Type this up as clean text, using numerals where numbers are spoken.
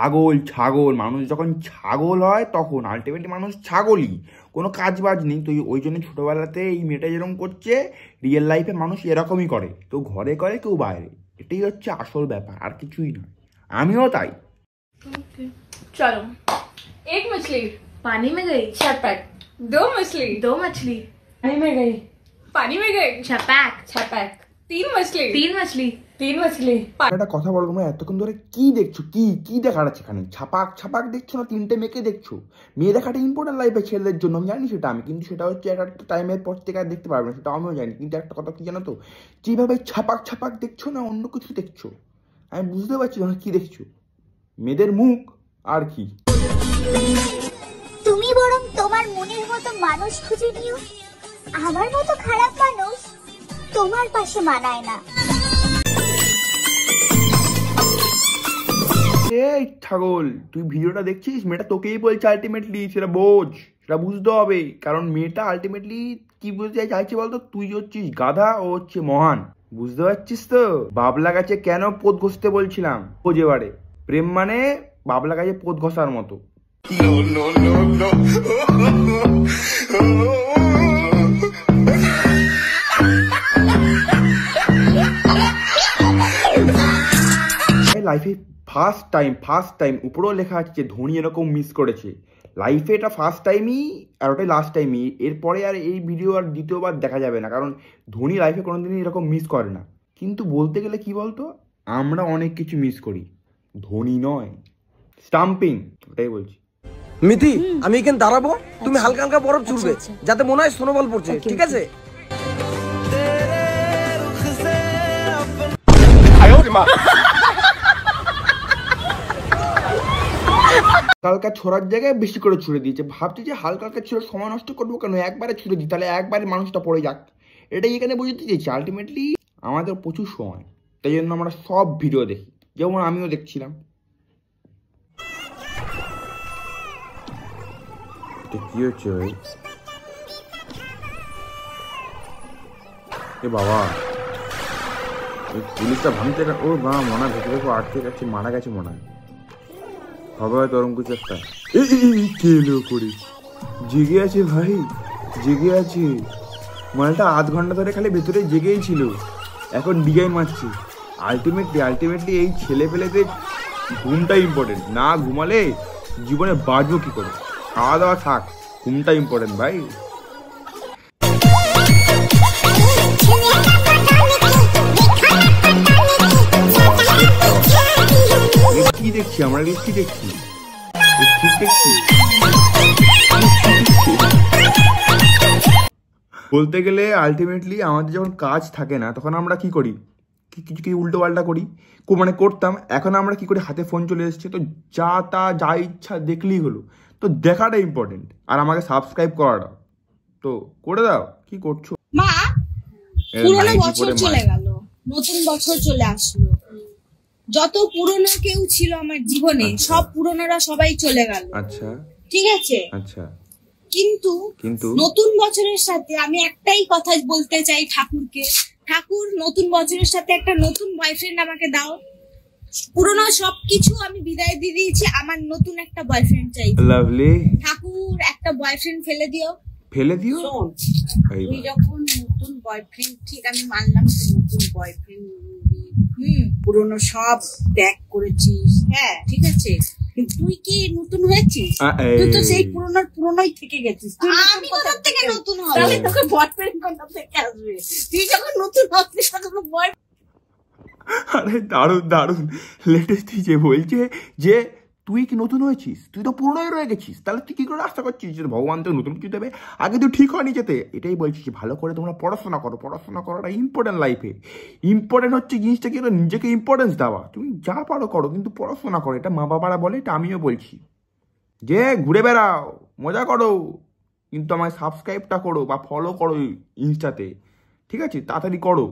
ছাগল ছাগল মানুষ যখন ছাগল হয় তখন আলটিমেটলি মানুষ ছাগলই, কোনো কাজ বাজ নেই। তো ওই জন্য ছোটোবেলাতে এই মেয়েটা যেরকম করছে রিয়েল লাইফে মানুষ এরকমই করে, কেউ ঘরে করে কেউ বাইরে, এটাই হচ্ছে আসল ব্যাপার, আর কিছুই নয়। আমিও তাই। चलो, एक मछली पानी में गई छपैक, दो मछली पानी में गई छपैक, तीन मछली একটা কথা বলো, তোমরা এতক্ষণ ধরে কি দেখছো? কি দেখার আছে এখানে? ছাপাক ছাপাক দেখছো না তিনটে মেয়েকে দেখছো? মেয়ে দেখাটা ইম্পর্টেন্ট লাইফে ছেলেদের জন্য, আমি জানি সেটা, আমি কিন্তু সেটা হচ্ছে একটা টাইমের পর থেকে আর দেখতে পারবে না, সেটা আমিও জানি। কিন্তু একটা কথা কি জানো তো, যেভাবে ছাপাক ছাপাক দেখছো না অন্য কিছু দেখছো, আমি বুঝতে পারছি তোমরা কি দেখছো, মেয়েদের মুখ আর কি। তুমি বরং তোমার মনের মতো মানুষ খুঁজে নিও, আমার মতো খারাপ মানুষ তোমার পাশে মানায় না। এই ছাগল, তুই ভিডিওটা দেখছিস, মেয়েটা তোকেই বলছে আলটিমেটলি, সেটা বোঝ, সেটা বুঝতে হবে। কারণ মেয়েটা আলটিমেটলি কি বুঝতে চাইছে বলতো, তুই হচ্ছিস গাধা, ও হচ্ছে মহান, বুঝতে পারছিস তো? বাবলা গাছে কেন পোদ ঘষতে বলছিলাম, বোঝ এবারে। প্রেম মানে বাবলা গাছে পোদ ঘষার মতো। লাইফে ফার্স্ট টাইম উপরেও লেখা আছে যে ধোনি এরকম মিস করেছে লাইফে, এটা ফার্স্ট টাইমই আর ওটাই লাস্ট টাইমই। এরপরে আর এই ভিডিও আর দ্বিতীয়বার দেখা যাবে না, কারণ ধোনি লাইফে কোনোদিনই এরকম মিস করে না। কিন্তু বলতে গেলে কি বলতো, আমরা অনেক কিছু মিস করি, ধোনি নয়। স্টাম্পিং, ওটাই বলছি। মিতি, আমি এখানে দাঁড়াবো, তুমি হালকা হালকা বরফ ছুড়বে যাতে মনে হয় স্নোবল পড়ছে, ঠিক আছে? হালকা ছোড়ার জায়গায় বেশি করে ছুড়ে দিয়েছে, ভাবছি যে হালকা হালকা ছুড়ে সময় নষ্ট করবো কেন, একবারে ছুড়ে দিই, তাহলে একবারে মানুষটা পড়ে যাক। এটাই এখানে বুঝতে চেয়েছি। আলটিমেটলি আমাদের প্রচুর সময়, তাই জন্য আমরা সব ভিডিও দেখি, যেমন আমিও দেখছিলাম। কি হচ্ছে ভাই? এ বাবা, পুলিশটা ভাঙতে, ও মা মনে হয় ভেতরে আটকে গেছে, মারা গেছে মনে হয়, হবে হয়তো ওরম কিছু একটা। কেলো করে জেগে আছে ভাই, জেগে আছে মালটা, আধ ঘন্টা ধরে খালি ভেতরে জেগেই ছিল, এখন ডিজাইন মারছে। আলটিমেটলি এই ছেলে পেলেদের ঘুমটা ইম্পর্টেন্ট, না ঘুমালে জীবনে বাঁচবো কি করে? খাওয়া দাওয়া থাক, ঘুমটা ইম্পর্টেন্ট ভাই। কি দেখছি আমরা, কি দেখছি, ঠিক দেখছি বলতে গেলে। আলটিমেটলি আমাদের যখন কাজ থাকে না তখন আমরা কি করি, কিছু কি উল্টো পাল্টা করি, মানে করতাম। এখন আমরা কি করি, হাতে ফোন চলে এসেছে, তো যা ইচ্ছা দেখলেই হলো। তো দেখাটা ইম্পর্টেন্ট, আর আমাকে সাবস্ক্রাইব করাটা তো করে দাও। কি করছো মা? পুরনো বছর চলে গেল, নতুন বছর চলে আসলো। যত পুরনো কেউ ছিল আমার জীবনে, সব পুরনোরা সবাই চলে গেল। আচ্ছা, ঠিক আছে, আচ্ছা। কিন্তু নতুন বছরের সাথে আমি একটাই কথা বলতে চাই ঠাকুরকে, ঠাকুর নতুন বছরের সাথে একটা নতুন বয়ফ্রেন্ড আমাকে দাও। পুরনো সবকিছু আমি বিদায় দিয়ে দিয়েছি, আমার নতুন একটা বয়ফ্রেন্ড চাই। লাভলি ঠাকুর, একটা বয়ফ্রেন্ড ফেলে দিও। শোন, তুই যখন নতুন বয়ফ্রেন্ড, ঠিক আমি মানলাম তুই নতুন বয়ফ্রেন্ড, পুরনো সব ত্যাগ করেছিস, হ্যাঁ ঠিক আছে, তুই কি নতুন হয়েছিস? তুই তো সেই পুরনোই থেকে গেছিস। আমি কোথা থেকে নতুন হব? তাহলে তোকে বয়ফ্রেন্ড কোথা থেকে আসবে? তুই যখন নতুন হচ্ছিস তখন বয়ফ্রেন্ড। আরে দারুণ লেটেস্ট যে বলছে যে তুই কি নতুন হয়েছিস, তুই তো পুরনোই রয়ে গেছিস, তাহলে তুই কি করে আশা করছিস যে ভগবান তো নতুন কিছু দেবে? আগে তুই ঠিক হয়নি যেতে। এটাই বলছিস, ভালো করে তোমরা পড়াশোনা করো, পড়াশোনা করাটা ইম্পর্টেন্ট লাইফে। ইম্পর্টেন্ট হচ্ছে জিনিসটা কি, নিজেকে ইম্পর্টেন্স দেওয়া। তুমি যা পারো করো, কিন্তু পড়াশোনা করো। এটা মা বাবারা বলে, এটা আমিও বলছি, যে ঘুরে বেড়াও, মজা করো, কিন্তু আমায় সাবস্ক্রাইবটা করো বা ফলো করো ইনস্টাতে, ঠিক আছে? তাড়াতাড়ি করো।